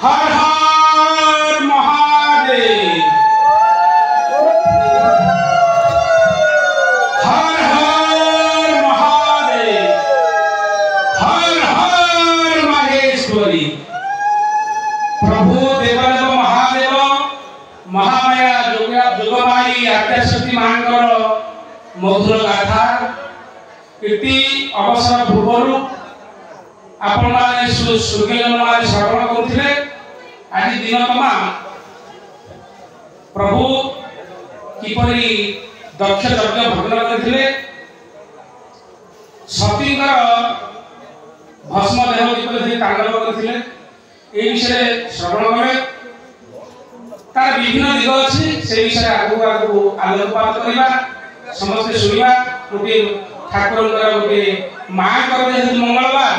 हर हर महादेव। हर हर महादेव। हर हर महेश्वरी। प्रभु देवादेव महादेव महामाया जोगमाई आद्याशक्ति मांकर मधुर गाथा इति अवसर पूर्व आपण माने सूर्यजन्म श्रवण करथिले। आज दिन तमाम प्रभु किपरि दक्ष यज्ञ भग्न करथिले, सतींकर भस्म देह किपरि तांडव करथिले, ए विषय श्रवण करे। तार विभिन्न दिग अछि, से विषय आगु आलोकपात करबा, समस्त सुनिबा। गोटे ठाकुर गोटे माँ कर मंगलवार,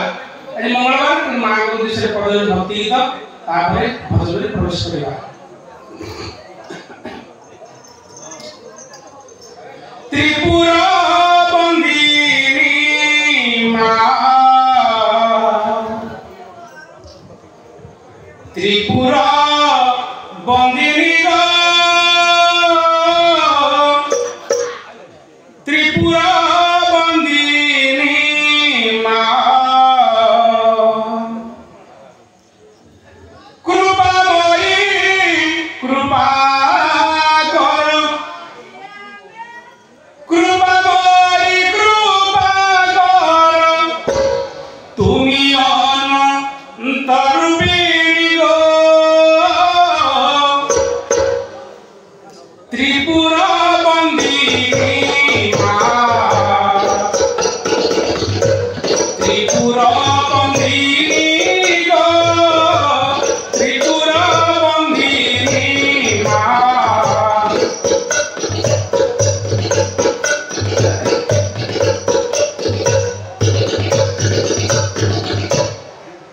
आज मंगलवार माँ को विषय पढ़ भक्ति गीत तापर भजन में प्रवेश करबा। त्रिपुरा बंदिनी माँ, त्रिपुरा बंदिनी त्रिपुरा बंदिनी माँ, कृपामयी कृपा कर, कृपामयी कृपा कर, तुमी अनंतरूपिणी गो। त्रिपुरा बंदिनी त्रिपुरा बंदिनी गो, त्रिपुरा बंदिनी माँ।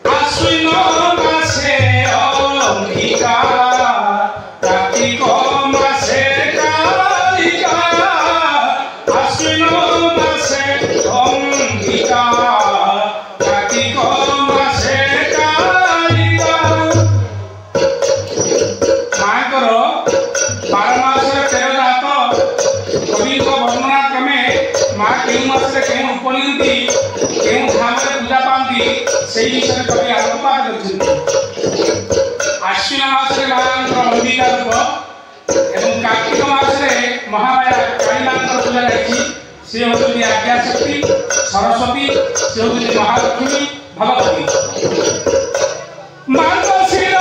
आश्विन मासे अंगिका, कार्तिक मासे कालिका, आश्विन मासे अंगिका, कार्तिक मासे कालिका। माँकर 12 मास 13 जात कवि वर्णना क्रमे माँ के मास उपनियंती केउं धाम पूजा पाती से विषय कवि आलोकपात कर। आश्विन मास माँ अंबिका रूप एवं कार्तिक मास महामाया काली माँ पूजा जाती। से होती आद्याशक्ति सरस्वती, से होती महालक्ष्मी भगवती। मार्गशीर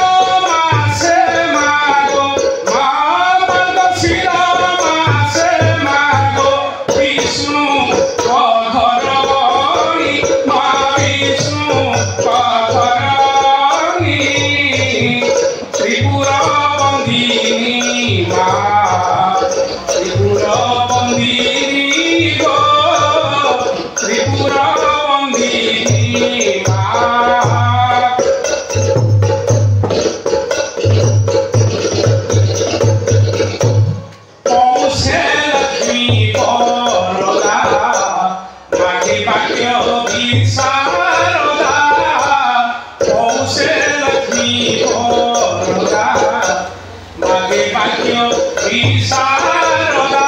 मासे मागो माँ, मार्गशीर मासे मागो विष्णु पधरणी, माँ विष्णु पधरणी। त्रिपुरा बंदिनी माँ, त्रिपुरा बंदिनी गो, त्रिपुरा बंदिनी माँ। पौषे लक्ष्मी बरदा, माघे भाग्य विशारदा। पौषे लक्ष्मी बरदा, माघे भाग्य विशारदा।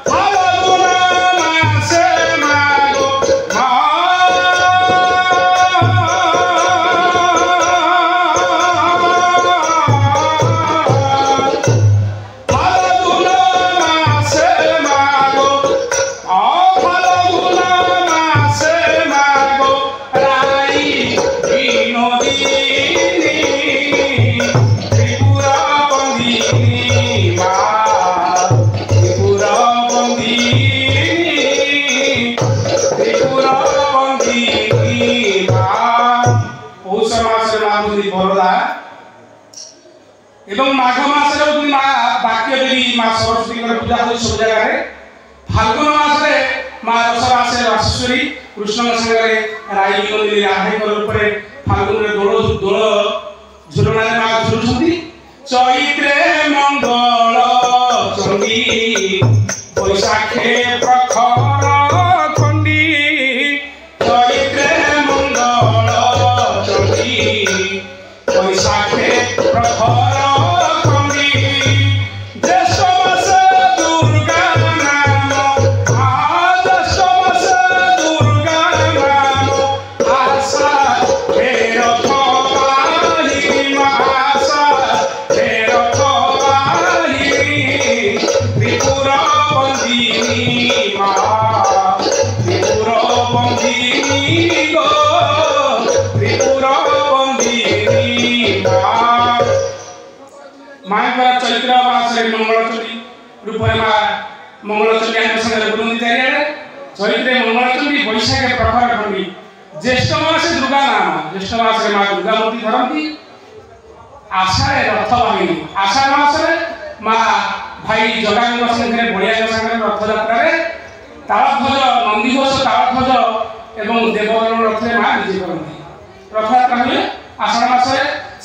फाल्गुन मासे मागो फाल्गुन मासे मागो, फाल्गुन मासे मागो राई विनोदिनी। त्रिपुरा बंदिनी माँ, त्रिपुरा बंदिनी, त्रिपुरा बंदिनी माँ। पौष मास माँ बरदा एवं माघ मास माँ बाक्य देवी माँ सरस्वती पूजा हो सब जगह। फाल्गुन मास माँ रसरासे रासेश्वरी कृष्ण संगे राई विनोदिनी राधा रूप फाल्गुन दोल झुलना माँ झुलुंट। चैत्रे मंगल चंडी, बैशाखे प्रखर खंडी। चैत्रे मंगल चंडी, बैशाखे प्रखर खंडी ज्येष्ठ मास दुर्गा नाम ज्येष्ठ मास दुर्गा नाम आशा फेर खबाहिनी आशा फेर खबाहिनी त्रिपुर बंदिनी त्रिपुर बंदिनी गो त्रिपुर बंदिनी माँ चैत्र मास मंगलचंडी रूप माँ मंगलचंडी आम संगे बुलंदी चारिड़े चैत्र मंगलचंडी बैशाखे प्रखर खंडी ज्येष्ठ मास दुर्गा नाम ज्येष्ठ मास माँ दुर्गा मूर्ति धरती आषाढ़ रथ बाहिनी आषाढ़ मास माँ भाई जगा संगे बड़िया संगे रथ यात्रा तालध्वज नंदीघोष तालध्वज एवं देवगण रथ माँ विजय करती रथ यात्रा हुए आषाढ़ मास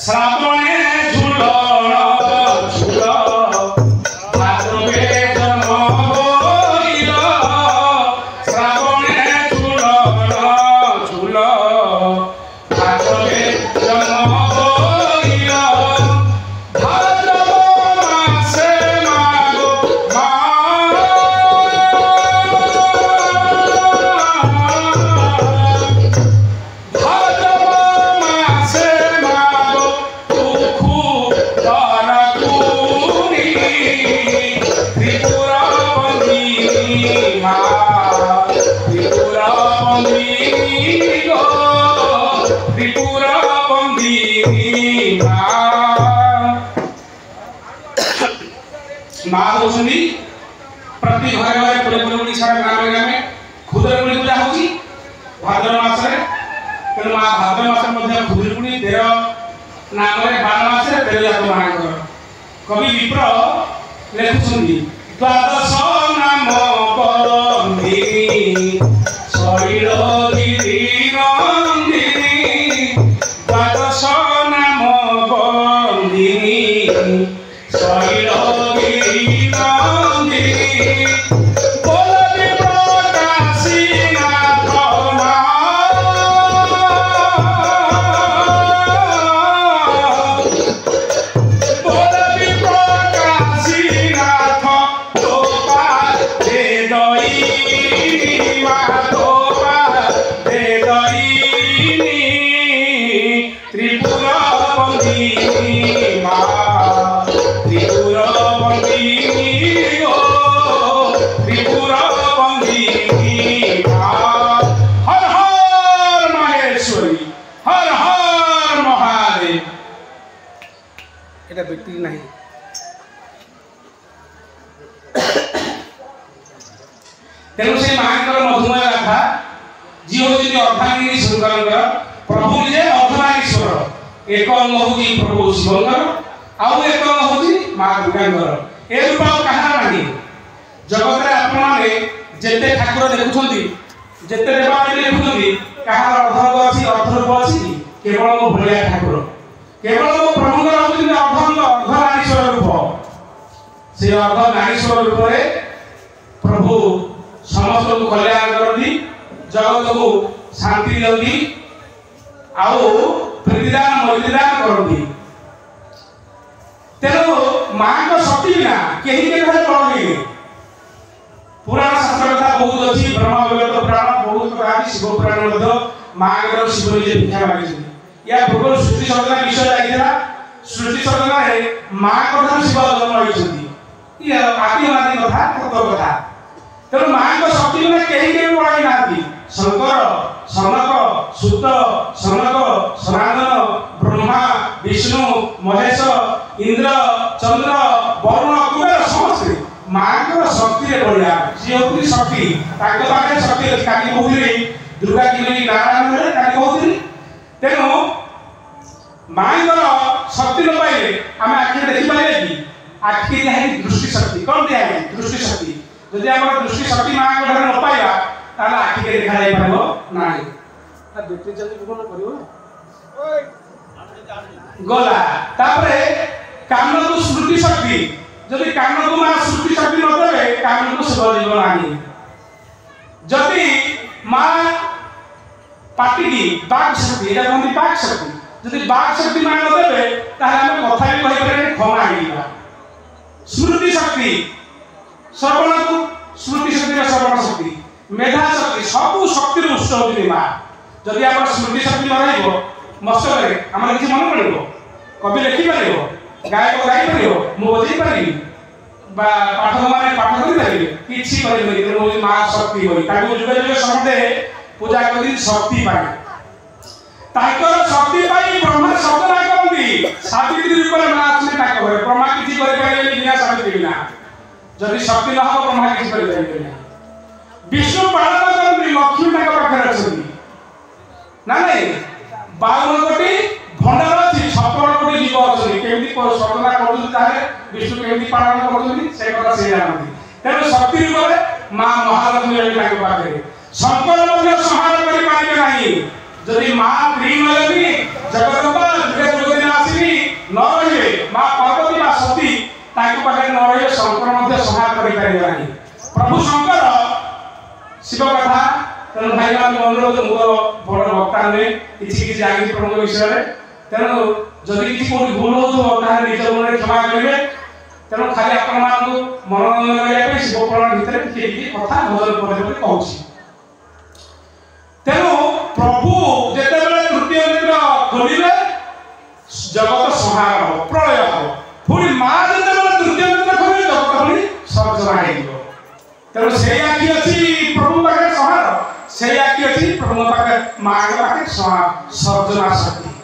श्रावणे झूल झूल भाद्रवे जन्म होइल श्रावणे झूल झूल भाद्रवे जन्म होइल भाद्रव मासे मागो भाद्रव मासे मागो तुखु तरकुनी त्रिपुर बंदिनी त्रिपुर बंदिनी गो त्रिपुर बंदिनी माँ होती प्रति घरे घरे पूरे पूरे ओडिशा ग्राम ग्राम खुदुरकुणी पूजा होती भाद्र मास तेणु माँ भाद्र मास खुदुरकुणी 13 नाम 12 मास 13 जात मानकर कवि विप्र लेखुंट द्वादश नाम बंदिनी शैलगिरी नंदिनी द्वादश नाम बंदिनी शैलगिरी नंदिनी बोलबी प्रकाशीनाथ बोलबी प्रकाशीनाथ तोपा दे दईनी माँ तोपा दे दईनी त्रिपुर बंदिनी माँ त्रिपुर बंदिनी गो त्रिपुर बंदिनी माँ हर हर महेश्वरी हर हर महादेव এটা ব্যক্তি নাই तेणु से मांकर मधुमय गाथा जी होती अर्धांगिनी शंकर प्रभु निजे अर्धनारीश्वर एक अंग होती प्रभु शिवंकर आउ एक अंग होती माँ दुर्गांकर ए रूप कहार नहीं जगत रे आपण माने जेते ठाकुर देखुछंती जेते देवादेवी देखुछंती कहार अर्धंग अछि अर्धरूप अछि केवल मो भलिया ठाकुर केवल मो प्रभुंकर होती अर्धंग अर्धनारीश्वर रूप से अर्धनारीश्वर रूप रे प्रभु समस्त को कल्याण करती जगत को शांति दियंती आउ प्रतिदान मर्दिदान करती तेणु माँ को शक्ति बिना कहीं के घर पड़े पुराण शास्त्र कथा बहुत अच्छी ब्रह्म वैवर्त पुराण बहुत कथा शिव पुराण माँ शिव निजे भिक्षा मांगी या पूर्व सृष्टि सर्जना विषय जाइला सृष्टि सर्जना माँ कथा शिव जन्म होती ये आदि अनादि कथा तत्व कथा तेणु माँ को शक्ति बिना कहीं के पड़ाई ना शंकर सनक सुत सनक सनातन ब्रह्मा विष्णु महेश इंद्र चंद्र वरुण कुबेर समस्त माँ को शक्ति बढ़िया सी होती शक्ति पाखे शक्ति अच्छी काली कहती दुर्गा की नारायण काली कहती तेणु माँ शक्ति न पाइले आम आखि देखिपारे कि आखि दिहाई दृष्टि शक्ति कौन दिहाई दृष्टि शक्ति जदि आम दृष्टि शक्ति माँ न पाइबा ताला आखि के देखा जाई पारो नाही बेटी जल्दी कोन करियो गला तापरे कान को स्मृति शक्ति जदि कान को माँ स्मृति शक्ति न देबे कान को सुभ जीव नाही जदि माँ पाटी की बाक शक्ति एटा कहती बाक शक्ति যদি बाक शक्ति मान देबे ताहे हम कथा भी कहि पारे क्षमा आइबा स्मृति शक्ति श्रवण को स्मृति शक्ति श्रवण शक्ति मेधा शक्ति सब शक्ति उत्स होती मां जदि हम स्मृति शक्ति न रहइबो मस्तरे हमर किछि मन पड़िबो कवि लिखि पारिबो गायक गाई पारिबो मु बजै पारिबी बा पाठक माने पाठ करि पारिबे किछि करिबे तेनु मां शक्ति होई ताकू जुगे जुगे समते पूजा करी शक्ति पाए ताकर शक्ति पाई ब्रह्मा शब्द ना करंती सावित्री रूप में मां असले ताक करे ब्रह्मा किछि करे पाइले बिना सावित्री बिना जदि शक्ति न हो ब्रह्मा किछि करे पाइले ना विष्णु पालन करंती लक्ष्मी ताक पाखरे अछंती ना नै 52 कोटी भंडार अछि 56 कोटी जीव अछंती केमिति सतना करंती ताहे विष्णु केमिति पालन करंती से कथा से जानती तेनु शक्ति रूप में मां महालक्ष्मी रही ताक पाखरे संकर मध्ये संहार करि पाइबे नाही जदि मां प्रेम लगि जगदम्बा जुगे जुगे नासिनी न रहिबे मां पार्वती मां सती ताके पाखे न रहिबे संकर मध्ये संहार करि पाइबे नाही प्रभु शंकर शिव कथा तेनु भाई मान अनुरोध मोर बड़ भक्ता ने किछि जानि प्रभु विषय रे तेनु जदि किछि कोइ भूल हो ताहे निज मन क्षमा करिवे तेनु खाली आपण मान को मनोरंजन करिया पे शिव पुराण भितर किछि कथा भजन करे कहूछि तेनु प्रभु जेते बेले तृतीय नेत्र खोलिले जगत संहार हो प्रलय हो पुरी मां जेते बेले तृतीय नेत्र खोलिले जगत पुरी सर्जना हेइबो तेनु सेई आखि अछि प्रभु पाखे संहार सेई आखि अछि प्रभु पाखे मां पाखे सर्जना शक्ति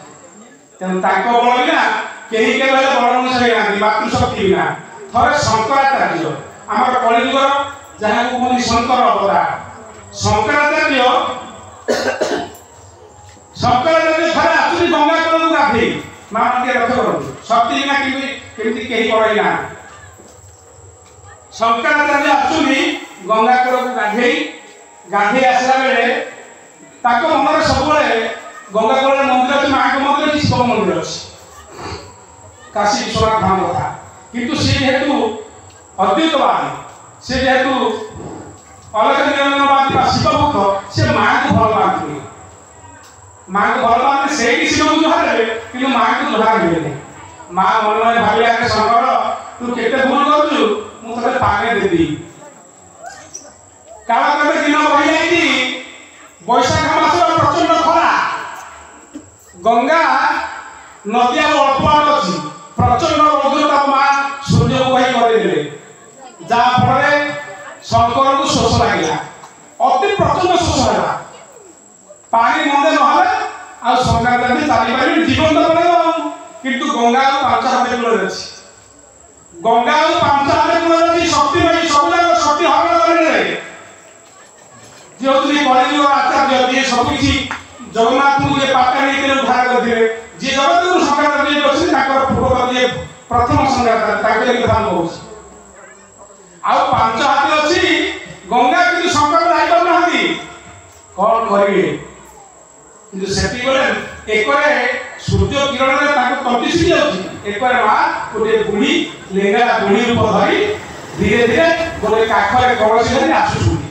तेनु ताको बोलिना केही के बेले बड़ मनुष्य हेइनांती मातृ शक्ति बिना थरे शंकराचार्य हमर कलियुगर जहा को बोली शंकर अवतार शंकराचार्य शंकराचार्य थरे आसुरी गंगा कलू गाधे मां के रख करु शक्ति बिना केमिति केही पड़ै ना शंकराचार्य आसुरी गंगा कलू गाधे आसला बेले ताको मनरे सब बेले गंगा कलू मंदिर अछि मां के मंदिर अछि शिव मंदिर अछि काशी विश्वनाथ धाम कथा किंतु से हेतु अद्वैतवादी से हेतु अलग निरंजनवादी शिव भक्त से मां को भल पाती मां को भल पाते से ही शिव को जुहार देबे किंतु मां को जुहार देबे मां मन में भाबिया के शंकर तू केते भूल करछु मु तते पागे देबी काला कबे दिन बहि आइती बैशाख मास प्रचंड खरा गंगा नदिया अल्प अछि प्रचंड रौद्रता मां सूर्य को भाई करे देले जा फरे शंकर को शोष लागिला अति प्रचंड शोष होला पानी मंदे न हले आ शंकर दादी चाली पारी जीवन तो बनेबो किंतु गंगा को पांच हाथ कुल अछि गंगा को पांच हाथ कुल अछि शक्ति भाई सब जाक शक्ति हरण करे रे जो तुनी कलियुग आचार्य जे सब किछि जगन्नाथ को जे पाटा नै के उद्धार करथिले जे जगत को शंकर दादी अछि ताकर पूर्व जे प्रथम शंकर ताके विधान होउछि आ पांच हाथ अछि गंगा किंतु शंकर जाई पर नहती कोन करिवे किंतु सेति बोले एकरे सूर्य किरण रे ताको कंटिसी जाउछि एकरे मा कोटे बुढी लेंगा बुढी रूप धरि धीरे धीरे गोले काखरे कळसी धरि आसुछुनी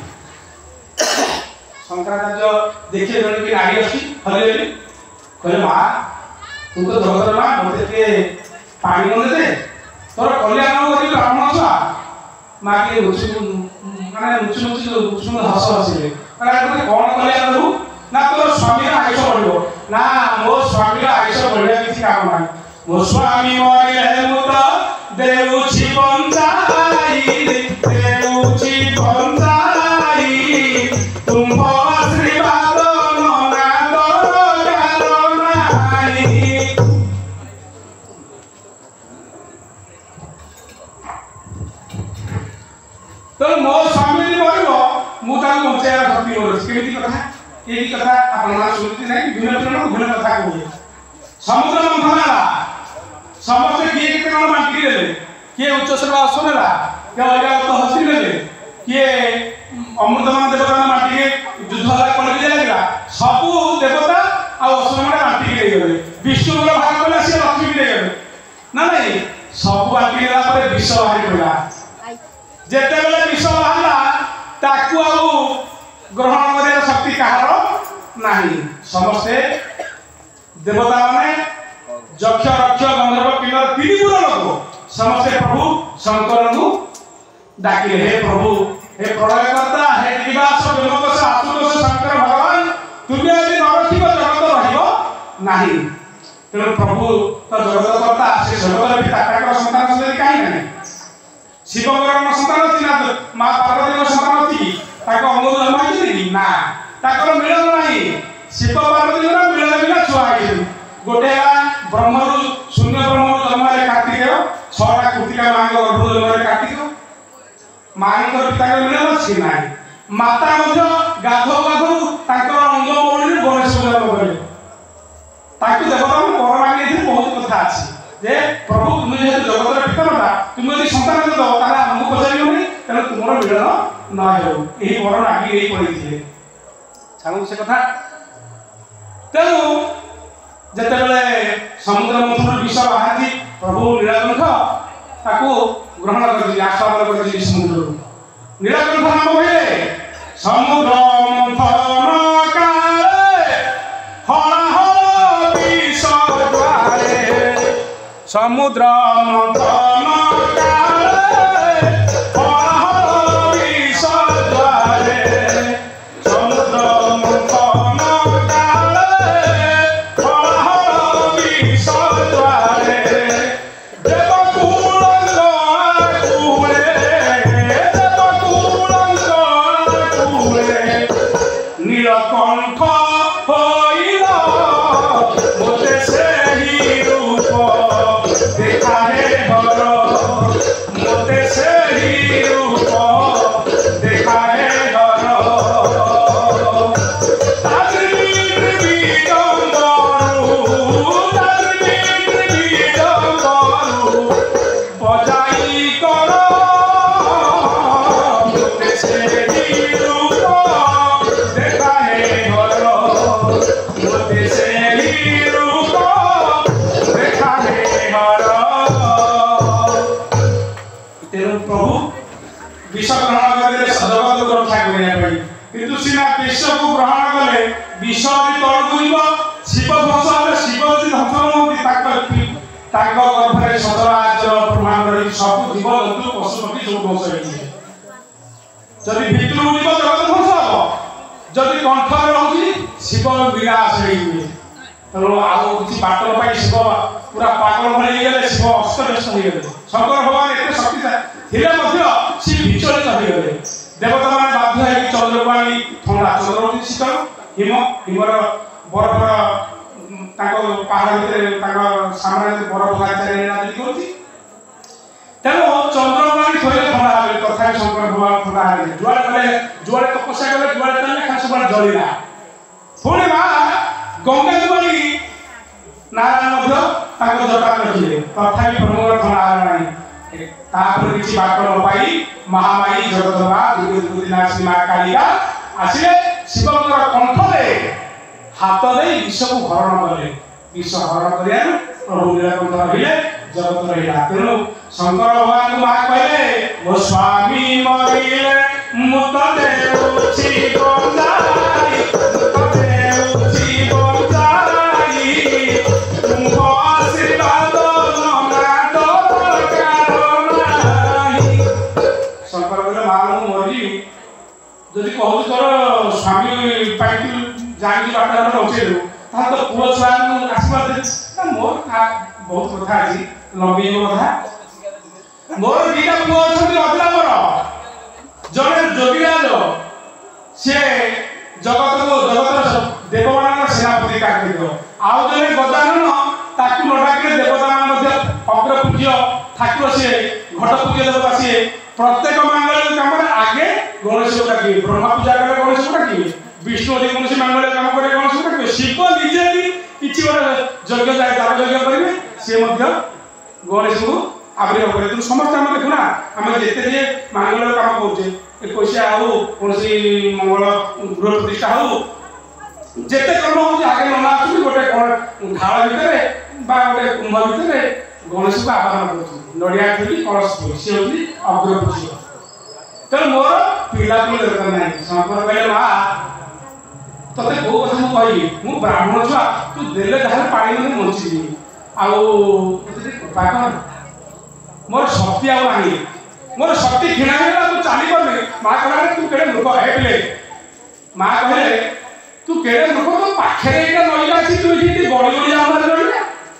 शंकराचार्य देखिए जण की नारी अछि हले कहले मा तू तो जगत मा मते के पानी न दे तोर कल्याण करी ब्राह्मण छा माके माने मुचुमुचु हस हसिले माने कोन कल्याण दउ ना तोर स्वामी आयुष बढ़िबो ना मो स्वामी आयुष बढ़िया किछि काम नाही मो स्वामी मरिले मुत देउछि बंजाई देउछि बंजाई तुम आशीर्वाद मना दरकार नाही तो मो स्वामी मरिबो मु ताको बचाया शक्ति हो केमिति कथा एही कथा आपण मान सुनती नाही भिन्न कथा कहू समुद्र मंथन समस्त किए के कोन बांटी देले किए उच्च श्रवा असुरला के अजा तो हसी देले किए अमृतमान देवता बांटी के युद्ध हला कर दे लागला सब देवता आ असुर माने बांटी के गले विष्णु बोला भाग बोला से लक्ष्मी दे गले ना नहीं सब बांटी देला पर विष बाहरी पड़ा जेते बेले विष बाहला ताकू आ ग्रहण करे शक्ति कहार नाही समस्ते देवता माने ଯକ୍ଷ ରକ୍ଷ ଗନ୍ଧର୍ବ କିନ୍ନର ତିନି ପୁର ଲୋକ ସମସ୍ତେ ପ୍ରଭୁ ଶଙ୍କରଙ୍କୁ ଡାକିଲେ, ହେ ପ୍ରଭୁ, ହେ ପ୍ରଳୟକର୍ତ୍ତା, ହେ ନିବାସ ବ୍ୟୋମକୋଷ ଆଶୁତୋଷ ଶଙ୍କର ଭଗବାନ, ତୁମେ ଯଦି ନ ରଖିବ ଜଗତ ରହିବ ନାହିଁ। ତେଣୁ ପ୍ରଭୁ ତ ଜଗତକର୍ତ୍ତା, ସେ ଜଗତର ପିତା, ତାଙ୍କର ସନ୍ତାନ ସନ୍ତତି କାହିଁ ନାହିଁ? ଶିବଙ୍କର ସନ୍ତାନ ଅଛି ନା ମା ପାର୍ବତୀଙ୍କ ସନ୍ତାନ ଅଛି କି? ତାଙ୍କ ଅଙ୍ଗ ଜନ୍ମ ହେଇଛନ୍ତି କି? ନା, ତାଙ୍କର ମିଳନ ନାହିଁ। ଶିବ ପାର୍ବତୀଙ୍କର ମିଳନ ବିନା ଛୁଆ ହେଇଛନ୍ତି। ଗୋଟେ ହେଲା ବ୍ରହ୍ମରୁ ଶୂନ୍ୟ ବ୍ରହ୍ମରୁ ଜନ୍ମ ହେଲେ କାର୍ତ୍ତିକେୟ, 6ଟା କୃତିକା ମାଙ୍କ ଗର୍ଭରୁ ଜନ୍ମ ହେଲେ କାର୍ତ୍ତିକ। ମାଙ୍କର ପିତାଙ୍କର ମିଳନ ଅଛି କି? ନାହିଁ। ମାତା ମଧ୍ୟ ଗାଧଉ ଗାଧଉ ତାଙ୍କର ଅଙ୍ଗ ମୌଳିରେ ଗଣେଶ ଜନ୍ମ କଲେ। ତାକୁ ଦେବତାଙ୍କୁ ବର ମାଗିଥିଲେ। ବହୁତ କଥା ଅଛି ଯେ ପ୍ରଭୁ ତୁମେ ଯେହେତୁ ଜଗତର ପିତାମାତା, ତୁମେ ଯଦି ସନ୍ତାନ ଦେବ ତାହେଲେ ଆମକୁ ପଚାରିବନି, ତେଣୁ ତୁମର ମିଳନ ନ ହେଉ, ଏହି ବର ମାଗି ନେଇ ପଡ଼ିଥିଲେ। ଛାଡ଼ନ୍ତୁ ସେ କଥା। ତେଣୁ ଯେତେବେଳେ ସମୁଦ୍ର ମନ୍ଥନରୁ ବିଷ ବାହାରିଛି, ପ୍ରଭୁ ନୀଳକଣ୍ଠ ତାକୁ ଗ୍ରହଣ କରିଛି, ଆସ୍ୱାଦନ କରିଛି ସମୁଦ୍ରରୁ। ନୀଳକଣ୍ଠ ନାମ କହିଲେ ସମୁଦ୍ର ମନ୍ଥନ କାଳେ ହଳାହଳ ବିଷ ଦ୍ୱାରେ, ସମୁଦ୍ର ମନ୍ଥନ କାଳେ ହଳାହଳ ବିଷ ଦ୍ୱାରେ, ସମୁଦ୍ର ମନ୍ଥନ କାଳେ ହଳାହଳ ବିଷ ଦ୍ୱାରେ, ଦେବକୁଳଙ୍କ କୂଳେ, ଦେବକୁଳଙ୍କ କୂଳେ ନୀଳକଣ୍ଠ ହୋଇଲ ମୋତେ ସେହି ରୂପ দেখাহে ঘর, মতে সেই রূপ দেখাহে ঘর, বজাই কর মতে সেই রূপ দেখাহে ঘর, মতে সেই রূপ দেখাহে ঘর। তেଣୁ ପ୍ରଭୁ ବିଷ ଗ୍ରହଣ କରିଦେଲେ ଜଗତକୁ ରକ୍ଷା କରିବା ପାଇଁ, କିନ୍ତୁ ସିନା ବିଷକୁ ଗ୍ରହଣ କଲେ ବିଷ ଯଦି ତଳକୁ ଯିବ, ଶିବ ଧ୍ୱଂସ ହେଲେ, ଶିବ ଯଦି ଧ୍ୱଂସ ହୁଅନ୍ତି ତାଙ୍କ ଗର୍ଭରେ ସଚରାଚର ବ୍ରହ୍ମାଣ୍ଡ ରହି ସବୁ ଜୀବଜନ୍ତୁ ପଶୁପକ୍ଷୀ ସବୁ ଧ୍ୱଂସ ହେଇଯିବେ। ଯଦି ଭିତରକୁ ଯିବ ଜଗତ ଧ୍ୱଂସ ହବ, ଯଦି କଣ୍ଠରେ ରହୁଛି ଶିବ ବିନାଶ ହେଇଯିବେ। ତେଣୁ ଆଉ କିଛି ବାଟ ପାଇଁ ଶିବ ପୁରା ପାଗଳ ଭଳି ହେଇଗଲେ, ଶିବ ଅସ୍ତବ୍ୟସ୍ତ ହେଇଗଲେ। ଶଙ୍କର ଭଗବାନ ଏତେ ଶକ୍ତିଶାଳୀ ଥିଲେ ମଧ୍ୟ ସେ ବିଚଳିତ ହେଇଗଲେ। ଦେବତାମାନେ ବାଧ୍ୟ ହେଇକି ଚନ୍ଦ୍ରକୁ ଆଣି, ଥଣ୍ଡା ଚନ୍ଦ୍ର ହେଉଛି ଶୀତଳ, ହିମର ବରଫର ତାଙ୍କ ପାହାଡ଼ ଭିତରେ ତାଙ୍କ ସାମ୍ନାରେ ବରଫ ଚାରିଆଡ଼େ କରୁଛି। ତେଣୁ ଚନ୍ଦ୍ରକୁ ଆଣି ଥୋଇଲେ ଥଣ୍ଡା ହେବେ, ତଥାପି ଶଙ୍କର ଭଗବାନ ଥଣ୍ଡା ହେଲେ। ଯୁଆଡ଼େ ଗଲେ, ଯୁଆଡ଼େ ତପସ୍ୟା କଲେ, ଯୁଆଡ଼େ ଚାଲିଲେ ଖାଲି ସବୁଆଡ଼େ ଜଳିଲା। ପୁଣି ମା ଗଙ୍ଗା ଯୁବଳି ନାରାୟଣ ମଧ୍ୟ ତାଙ୍କ ଜଟାରେ ରଖିଲେ, ତଥାପି ପ୍ରଭୁଙ୍କର ଥଣ୍ଡା ହେଲା ନାହିଁ। ତାପରେ କିଛି ବାଟ ନ ପାଇ ମହାମାୟୀ ଜଗଦମ୍ବା ଦୁର୍ଗୋଦିନାଶୀ ମା କାଳିକା ଆସିଲେ, ଶିବଙ୍କର କଣ୍ଠରେ ହାତ ଦେଇ ବିଷକୁ ହରଣ କଲେ। ବିଷ ହରଣ କରିବାରୁ ପ୍ରଭୁ ନୀଳକଣ୍ଠ ରହିଲେ, ଜଗତ ରହିଲା। ତେଣୁ ଶଙ୍କର ଭଗବାନଙ୍କୁ ମା କହିଲେ, ମୋ ସ୍ୱାମୀ ମରିଲେ ମୁଁ ତ ଦେଉଛି ବଞ୍ଚାଇ, ମୁଁ ତ ଦେଉଛି ବଞ୍ଚାଇ, ତୁମ ଆଶୀର୍ବାଦ ନନାଦ ଦରକାର ନାହିଁ। ଶଙ୍କର କହିଲେ, ମା ମୁଁ ମରିବି, ଯଦି କହୁଛୁ ତୋର ସ୍ୱାମୀ ପାଇଁ ତୁ ଯାଇକି ବାଟ ପହଞ୍ଚେଇଲୁ, ତାହେଲେ ତ ପୁଅ ଛୁଆଙ୍କୁ ଆଶୀର୍ବାଦ ଦେବି ନା। ମୋର ବହୁତ କଥା ଅଛି, ଲମ୍ବିବ କଥା। ମୋର ଦିଟା ପୁଅ ଅଛନ୍ତି ଅଭିରାମର, ଜଣେ ଯୋଗୀରାଜ, ସିଏ ଜଗତର ଦେବମାନଙ୍କର ସେନାପତି କାର୍ତ୍ତିକ, ଆଉ ଜଣେ ଗଜାନନ, ତାକୁ ନ ଡାକିଲେ ଦେବତାମାନ ମଧ୍ୟ ଅଗ୍ରପୂଜ୍ୟ ଠାକୁର ସିଏ, ଘଟ ପୂଜ୍ୟ ଦେବତା ସିଏ। ପ୍ରତ୍ୟେକ ମାଙ୍ଗଳିକ କାମରେ ଆଗେ ଗଣେଶକୁ ଡାକିବେ। ବ୍ରହ୍ମା ପୂଜା କଲେ ଗଣେଶକୁ ଡାକିବେ, ବିଷ୍ଣୁ ଯଦି କୌଣସି ମାଙ୍ଗଳିକ କାମ করে ଗଣେଶକୁ ଡାକିବେ, ଶିବ ନିଜେ ବି କିଛି ଗୋଟେ ଯଜ୍ଞ ଦାନ ଯଜ୍ଞ କରିବେ, ସିଏ ମଧ୍ୟ ଗଣେଶକୁ ଆବିର୍ଭାବ କରିବେ। ତେଣୁ ସମସ୍ତେ ଆମେ ଦେଖୁନା, ଆମେ ଯେତେ ଯେ ମାଙ୍ଗଳିକ କାମ କରୁଛେ, 21 ହଉ, କୌଣସି ମଙ୍ଗଳ ଗୃହ ପ୍ରତିଷ୍ଠା ହଉ, ଯେତେ କର୍ମ ହେଉଛି ଆଗେ ନନା ଆସୁଛି ଗୋଟେ ଢାଳ ଭିତରେ ବା ଗୋଟେ କୁମ୍ଭ ଭିତରେ ଗଣେଶକୁ ଆବାହନ କରୁଛନ୍ତି, ନଡ଼ିଆ ଥୋଇ କଳସ ଥୋଇ, ସିଏ ହେଉଛି ଅଗ୍ରପୂଜ୍ୟ। ତେଣୁ ମୋର ପିଲାପିଲି ଦରକାର ନାହିଁ। ଶଙ୍କର କହିଲେ, ମା ତତେ କୋଉ କଥା ମୁଁ କହିବି, ମୁଁ ବ୍ରାହ୍ମଣ ଛୁଆ, ତୁ ଦେଲେ ଯାହେଲେ ପାଣି ମୁଁ ବଞ୍ଚିଯିବି। आकर मोर शक्ति आई मोर शक्ति क्षीण हो चली पारे माँ कह तू केड़े मूर्ख है माँ कहे तू केड़े मूर्ख तो पाखे नईला अच्छी तू ये गड़ी गड़ी जाऊँ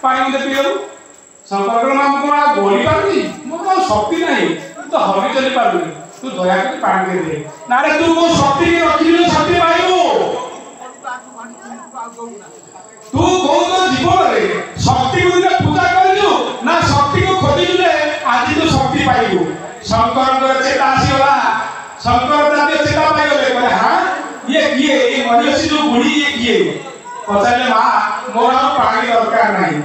पानी मत पीऊ शंकर माँ मुझे गड़ी पार्टी मोर शक्ति नहीं तो हली चली पार्टी तू दयाकर पानी दे ना तू को शक्ति रखी शक्ति पाइबू तू कौन जीवन में शक्ति को पूजा करू ना शक्ति को खोजु आज तू शक्ति पाइबू शंकर चेता आसीगला शंकर जातीय चेता पाइगले कहले हाँ ये किए ये मनुष्य जो बुढ़ी ये किए पचारे माँ मोर पानी दरकार नहीं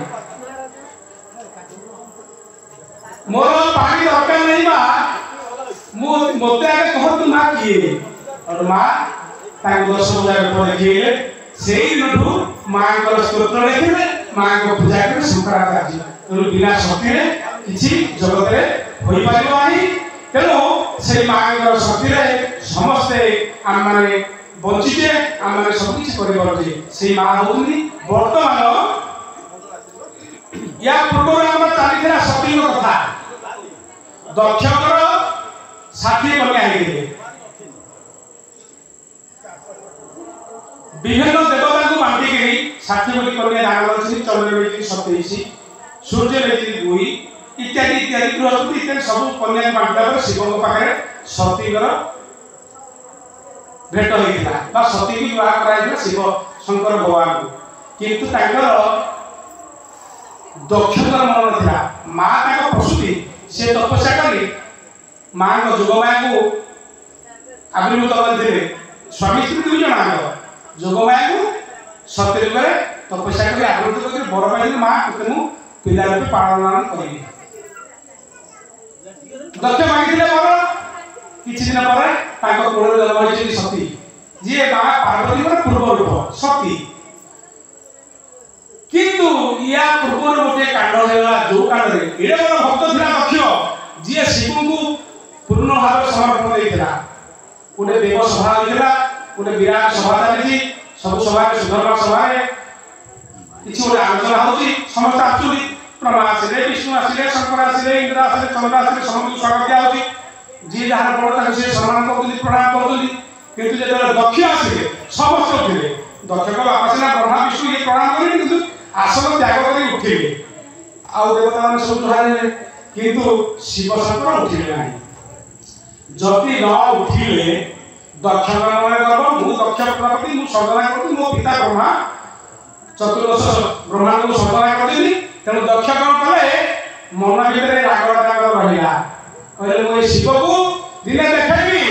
मोर पानी दरकार नहीं माँ मत आगे कह तू माँ किए और माँ 10,000 पर देखिए से माँ स्तोत्र लिखे माँ को पूजा कर शंकराचार्य बिना शक्ति किसी जगत में हो पार तेणु से माँ शक्ति समस्ते आम मैंने बंचीचे आम मैंने सबकि करे से माँ होती बर्तमान या पूर्व आम चली सती कथा दक्षकर 60 कन्या विभिन्न देवता को बांटिकी 60 कन्या दान कर चंद्र लेखी 27 सूर्य लेखी 2 इत्यादि इत्यादि बृहस्पति इत्यादि सब कन्या बांटा शिव पाखे सतीर भेट होता सती की विवाह कराइला शिव शंकर भगवान को किंतु दक्षता मन ना माँ प्रसूति से तपस्या कर माँ जोगमाया को आविर्भूत करते स्वामी स्त्री 2 जन जोगमाया को सत्य रूप तपस्या कर आविर्भूत कर बर पाई माँ तुम पिला रूपे पालन कर दक्ष मांगी बर किसी दिन पर कोल जन्म होती सती जी माँ पार्वती पूर्व रूप सती किंतु या पूर्व गोटे कांड होगा जो कांड एडे बड़ भक्त था दक्ष जी शिव को पूर्ण भाव समर्पण देता गोटे देव सभा होता गोटे विराट सभा चली सब सभा सुधर्मा सभा किसी गोटे आलोचना होती समस्त आसुरी ब्रह्मा आसिले विष्णु आसिले शंकर आसिले इंद्र आसिले चंद्र आसिले समस्त स्वागत दिया जी जहाँ बड़ से सम्मान कर प्रणाम कर किंतु जो दक्ष आसिले समस्त उठे दक्ष को बापा सीना ब्रह्मा विष्णु ये प्रणाम करें आसन त्याग कर उठिले आउ देवता मैंने सब जुहारे किंतु शिव शंकर उठिले ना जदि न उठिले दक्ष मु दक्ष प्रजापति मु सर्जना करती मो पिता ब्रह्मा चतुर्दश ब्रह्मांड को सर्जना करती तेणु दक्ष कौन कले मन भीतर रागटा रहा कहले मुझे शिव को दिने देखी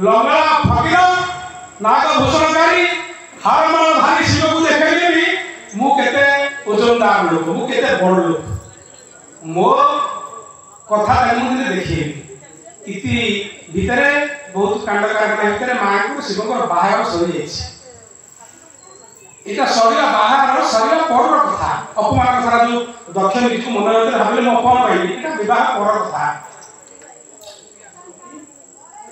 लंगड़ा फकीर नाग भूषणकारी हारमाल धारी शिव को देखी मु केते ओजनदार लोक मु केते बड़ लोक मो कथा मुझे देखी इति भितरे बहुत कांड कारखाना भितर माँ को शिव बाहर सरी जाटा सरिया बाहर सरिया पर कथा अपमान कथा जो दक्ष निज मन भर भाविले मु अपमान पाइली ये बह पर कथा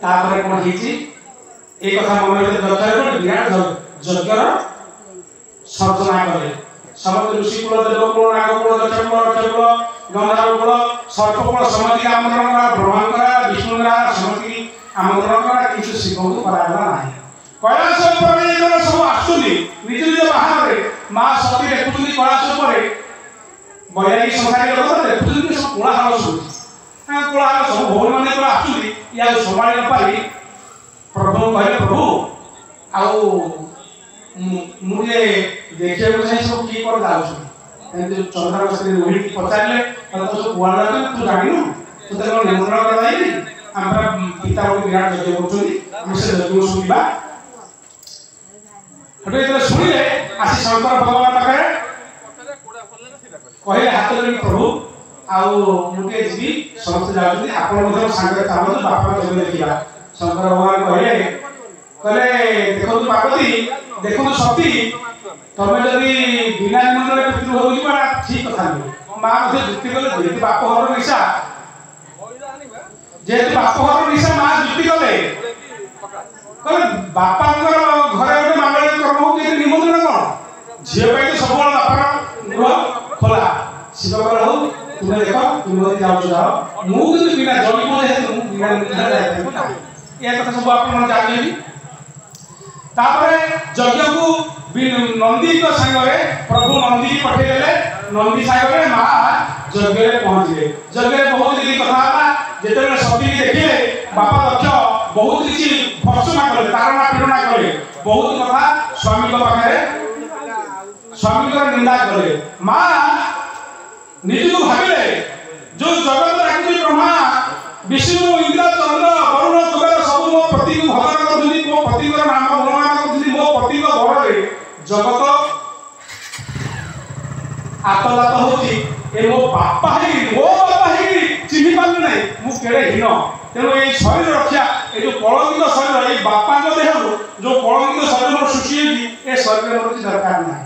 तापर कौन ये कथा मन दक्ष विराट यज्ञर सर्जना कले समस्त ऋषिकूल देवकूल नागकूल दक्षकूल रक्षकूल गंधर्वकूल सर्पकूल समति आमंत्रण करा ब्रह्मांकरा विष्णुकरा समति आमंत्रण करा किसी शिव को कराला नहीं कैलाश पर सब आसुनी निज निज बाहर माँ सती देखुं कैलाश पर वैरागी संसारी लोक देखुं सब कोलाहल शुभुची कोलाहल सब भौरी मैंने आसुनी या संभाली न पारि प्रभु कहले प्रभु आउ मुझे देखिए चाहिए सब किए कर जाऊँ चंद्र स्त्री रोहिणी पचारे तो सब कुआड़ा तू जान तू तो निमंत्रण कराई आम पिता गोटे विराट यज्ञ कर यज्ञ शुणा हटे शुणिले आसी शंकर भगवान पाखे कहले हाथ धरिक प्रभु आउे जी समस्त जाऊँ आप सागर चलते बापा जब देखा शंकर भगवान कहले देखो पार्वती देखो सती तुम्हें जदि बिना निमंत्रण पितृ हो ठीक कथा नुहे माँ जुक्ति कले जेहतु बाप घर निशा जेहतु बाप घर निशा माँ जुक्ति कले कहले बापा घरे गोटे मांगलिक कर्म हो निमंत्रण कौन झील तो सब बापार गृह खोला शिव कहला हो तुम देख तुम जाओ जाओ मु किंतु बिना जमी को है तुम बिना निद्रा जाय ये कथा सब आपण जानिबी तापरे यज्ञ को नंदी को संगे प्रभु नंदी की पठे देले नंदी सागर मां यज्ञ रे पहुंचले यज्ञ रे बहुत दिली कथा आला जेते सती देखिले बापा दक्ष बहुत किछि भर्सना करे तारणा पीड़ना करे बहुत कथा स्वामी को पाखरे स्वामी को निंदा करे मां निजु भाबिले जो जगत राखी ब्रह्मा विष्णु इंद्र चंद्र वरुण कुबेर सब मो पति को भगवान करथि मो पति को नाम गुणगान करथि मो पति को बड़े जगत आतलात होती ए मो बापा ही चिन्हि पालु नै मु केड़े हिन तेनो ए शरीर रक्षा ए जो कलंकित शरीर ए बापा को देह जो कलंकित शरीर मोर सुची ए शरीर मोर कि दरकार नै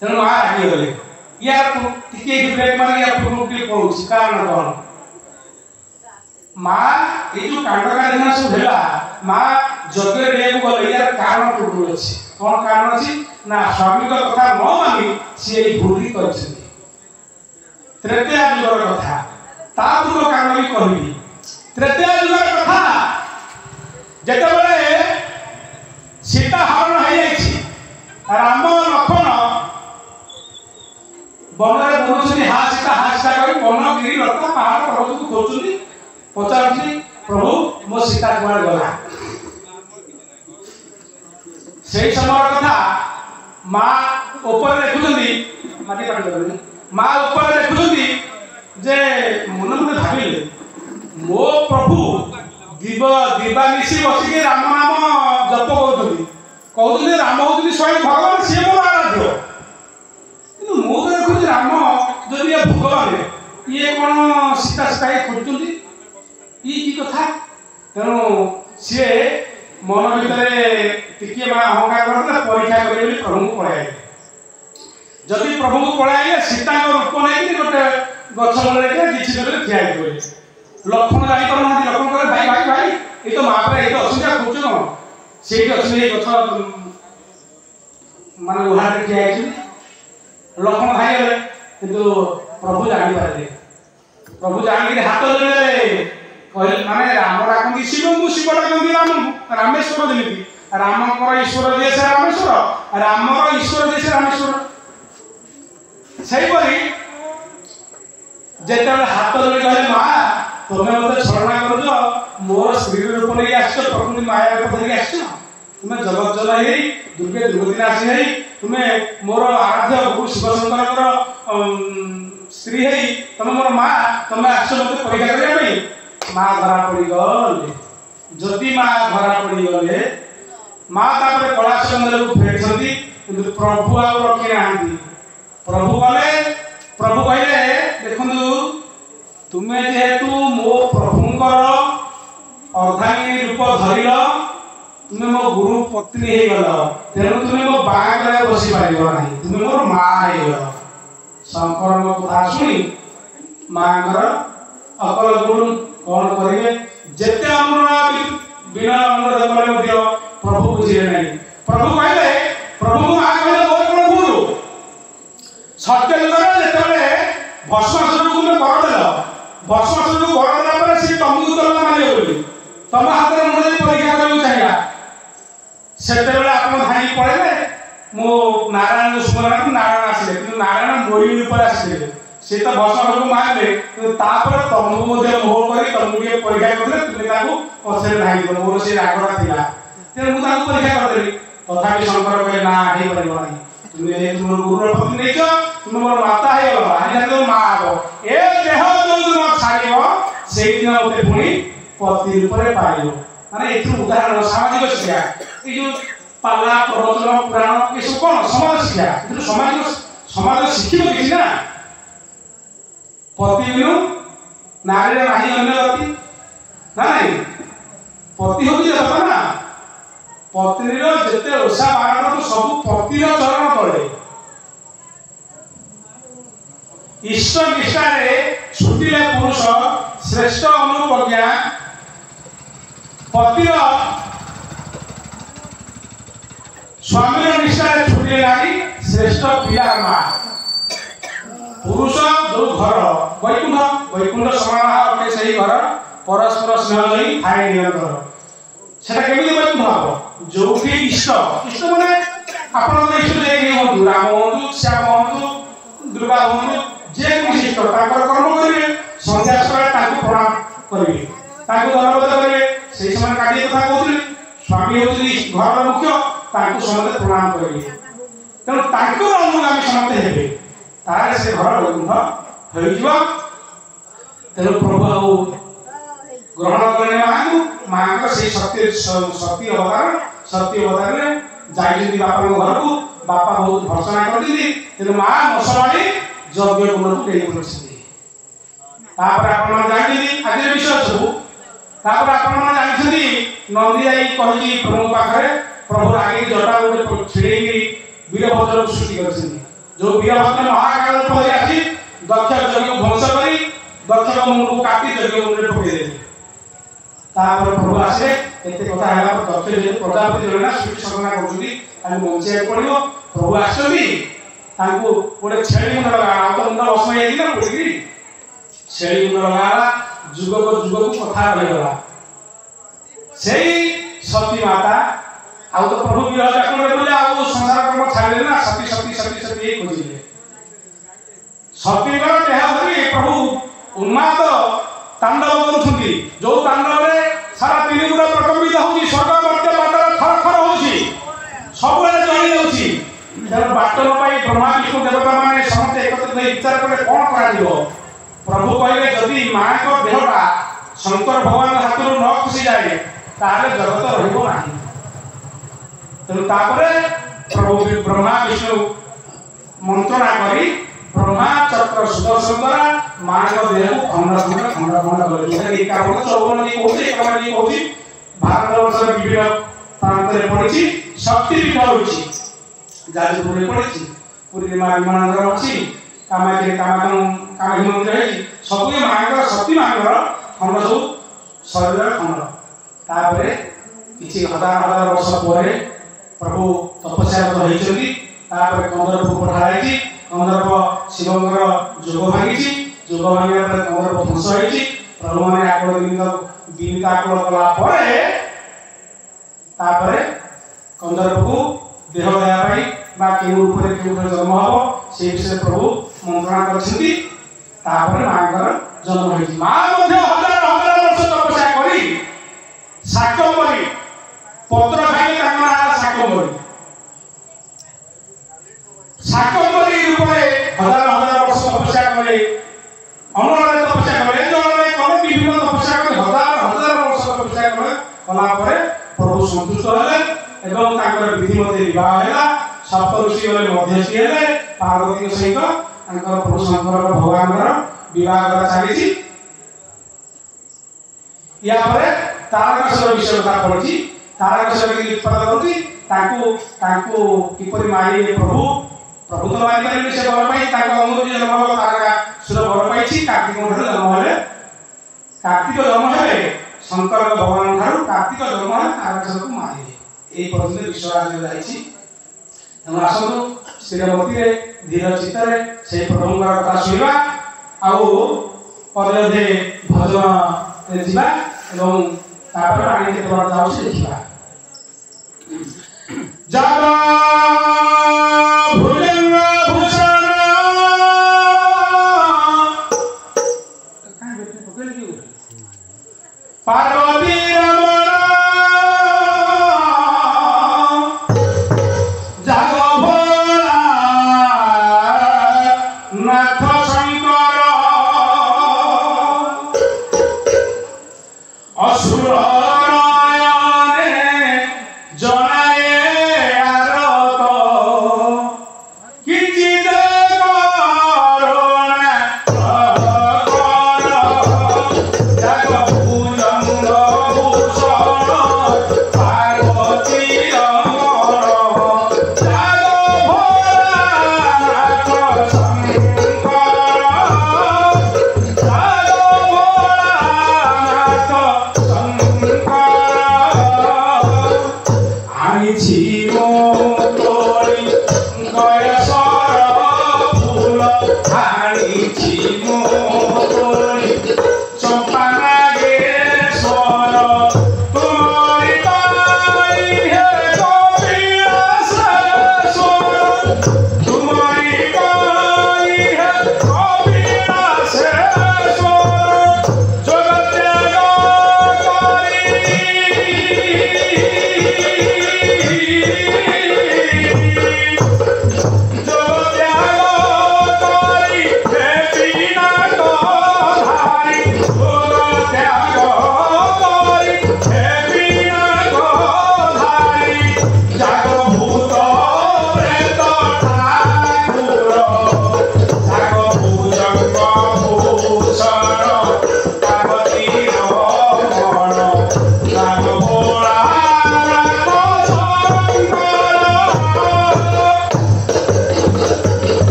तेनो आ आगे गले यार टिके ब्रेक मार या पुरुटी पहुंची कारण कोन मां ए जो कांडका दिन सब भेला मां जगे रे को गले यार कारण पुरु अछि कोन कारण अछि ना स्वामी को कथा न मानी से भूली करछथि तृतीय युगर कथा ता पूर्व कारण भी कहबी तृतीय युगर कथा जेते बेले सीता हरण हो जायछि राम लक्ष्मण बनरे बुलुछनी हा सीता करी वन गिरी लता पहाड़ पर्वत को खोजुनी पचारछि प्रभु मो सीता कुआर गला सेई समय कथा मां ऊपर देखुछंदी माटी पाटी करनी मां ऊपर देखुछंदी जे मन मन भाबिले मो प्रभु दिवानिशी बसिके राम नाम जप कहउछंदी राम होउछंदी स्वयं भगवान से मोर आराध्य किंतु मो देखुछी राम जदि ये भगवान ये कोन सीता सीता खोजुछंदी ई की कथा तेणु सी मन भितर टिके मां अहंकार करते परीक्षा करें प्रभु को पढ़ाए जदि प्रभु को पढ़ाए सीता रूप नहीं गोटे गछ मूल किसी देर ठिया लक्ष्मण जानी पार लक्ष्मण कहे भाई भाई भाई ये तो महापुर ये असुविधा खोज कौन से अच्छे गछ मान लुहार ठिया लक्ष्मण भाई गले किंतु प्रभु जानी पारे प्रभु जानी हाथ जोड़े कहले माने राम डाकती शिव मु शिव डाकती राम रामेश्वर जमी रामकर ईश्वर दिए से रामेश्वर रामर ईश्वर दिए से रामेश्वर से जेते हाथ जोड़ी कहले मां तुम्हें मत छलना कर मोर स्त्री रूप नहीं आस प्रकृति माया रूप नहीं आस तुम्हें जगत जल दुर्गे दुर्गति आसी तुम्हें मोर आराध्य गुरु शिवशंकर स्त्री है तुम मोर मां तुम्हें आस मत परीक्षा करने मां धरा पड़ी गले जदि मां धरा पड़ी गले मां तापर कैलाश मंदिर को फेरछंती किंतु प्रभु आ रखी ना प्रभु गले प्रभु कहले देखंतु तुमे जेहेतु मो प्रभुंकर अर्धांगिनी रूप धरिल तुमे मो गुरु पत्नी हे गल तेनु तुमे मो बागरे बसी पारिबो नाही तुमे मोर मां हे गल शंकर को कथा सुनी मांगर अकल गुरु कौन करेंगे जेते अनुरा बिना अनुरोध करे मध्य प्रभु बुझिले नहीं प्रभु कहले प्रभु आ कहले ओ प्रभु सत्य करे जेते भस्मासुर को में कर देल भस्मासुर को कर देला पर से तुमको तलना मारियो बोली तम हाथ रे मुझे परीक्षा करबो चाहिला सेते बेला आपण भाई पळेले मो नारायण को सुमरण नारायण आसिले कि नारायण मोरी ऊपर आसिले से तो भस्मासुर को मारले तापर तुमको मध्य मोह करी तुमको के परीक्षा करले तुमे ताको पछरे भाई को मोर से रागरा थिला ते मु ताको परीक्षा कर देली तथापि शंकर कहे ना हे परिबो नाही तुमे तुम गुरु पत्नी नै छ तुम मोर माता हे गला आनी तो मां आबो ए देह जो न छाड़ियो सेई दिन ओते पुनी पति ऊपर पाइयो माने एथु उदाहरण सामाजिक शिक्षा ए जो पाला प्रवचन पुराण ए सब कोन समाज शिक्षा एथु समाज शिखिबो कि ना पति बिनु नारी नाही अन्य गति नाही पति होती देवता ना पत्नी जेते ओषा बारण तो सब पति चरण तले इष्ट निष्ठा छुटिले पुरुष श्रेष्ठ अनुप्रज्ञा पतिर स्वामी निष्ठा छुटिले नारी श्रेष्ठ पिला माँ पुरुष जो घर वैकुंठ वैकुंठ समान अटे से घर परस्पर स्नेह नहीं थाए निरंतर सेटा केमिति वैकुंठ हम जो भी इष्ट इष्ट माने आपन इष्ट जे हो राम हो श्याम हो दुर्गा हो जे कोई इष्ट ताकर कर्म करिवे संध्या समय ताकू प्रणाम करिवे ताकू धन्यवाद करिवे सेही समय काटी कथा कहउतले स्वामी होतली घर मुख्य ताकू समस्त प्रणाम करिवे तेणु ताकर अनुगामी समस्त हेबे तारे से घर वैकुंठ होई जिवो तेणु प्रभु ग्रहण करने माँ को से शक्ति अवतार रे जाइछन्ती बापा घर को बापा बहुत भर्सना करछन्ती तेणु माँ नसवाणी यज्ञ गुण को देई पड़छन्ती तापर आपण जाइछन्ती आज विषय सब तापर आपण जाइछन्ती नंदी जाई कहली प्रभु पाखरे प्रभु आगे जटा गोटे छिड़ेई वीरभद्र को सृष्टि करछन्ती जो वीरभद्र महाकाल पदे आसी दक्ष यज्ञ ध्वंस करी दक्ष को मुंड को काटी यज्ञ मुंड रे पकई देले तापर प्रभु आसे एते कथा हैला पर दक्ष जे प्रजापति जणा सृष्टि साधना करछन्ती ताकू बंचिया पड़ियो प्रभु आछन्ती ताकू गोटे छेली मुंड लगा आ तो मुंड असमय हेली ना पड़ी छेली मुंड लगाला जुग को कथा रहला सेही सती माता आ तो प्रभु विरह जाकण रे बोले आ संसार कर्म छाड़ले ना सती खोजिले सती कर देह धरी प्रभु उन्माद तांडव करुछन्ती जो तांडव रे सारा त्रिपुरा प्रकम्पित होउची स्वर्ग मर्त्य पाताल थरथर होउची सबले जळी जाउची जब बाटन पाई ब्रह्मा विष्णु देवता माने समस्त एकत्रित होई विचार करे कोन करा दिबो प्रभु कहले जदि मां को देहटा शंकर भगवान हाथरू न खुशी जाए ताले जगत रहिबो नाही तेणु तापरे प्रभु ब्रह्मा विष्णु मंत्रणा करी ब्रह्मा चक्र सुदर्शन द्वारा मां को देह खंड कर एकावन 54 की कहूची 51 की कहूची भारत वर्ष विभिन्न प्रांत रे पड़िछि शक्ति पीठ होछि जाजपुर रे पड़िछि पुरी मां विमाननगर अछि कामाख्या मंदिर है सब ये मां शक्ति मां खंड सब शरीर खंड तापरे किछि हजार वर्ष ପରେ प्रभु तपस्या होइछन्ती तापर कंदरप पठाइछि कंदरप शिवंकर जोग भांगिछि जोग भांगिया पर कंदरप ध्वंस होइछि प्रभु माने आकल दिन आकल कला परे तापरे कंदरप को देह दया पाई बा केउ ऊपर जन्म हबो से विषय प्रभु मंत्रणा करछन्ती तापर मांकर जन्म होइछि मां मध्ये हजार वर्ष तपस्या करी साकम्बरी पत्र खाई साकम्बरी रूपे हजार वर्ष तपस्या करे अनरे तपस्या करे जने करे विभिन्न तपस्या करे हजार वर्ष तपस्या करे कला परे प्रभु संतुष्ट होले एवं ताकर विधि मते विवाह हैला सप्त ऋषि गले मध्यस्थी हेले पार्वती सहित ताकर प्रभु शंकर भगवानर विवाह करा चालिछि या परे तारकासुर विषय कथा पड़छि तारकासुर की उत्पाद करती ताकू किपरि मारी प्रभु तो मारी पारे से बर पाई ताको अनुमति जन्म हो तारकासुर बर पाइछि कार्तिक मठर जन्म हेले कार्तिक जन्म हेले शंकर भगवान ठारू कार्तिक जन्म हेले तारकासुर को मारिले एई पर्यंत विश्वराज जाइछि हम आसनु श्रीमती रे धीर चित्तरे से प्रभुंकर कथा सुनिबा आउ पदे भजन रे जिबा एवं तापर पानी के द्वारा जाऊ से देखिबा जागा भुजंग भूषण कहां बैठे पकड़ के पार्वती रमण जागो भोला नाथ शंकर असुर नयने जनाए आरत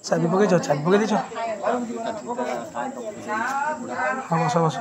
चाबी पकई चाबी पकई दीच हाँ बस बस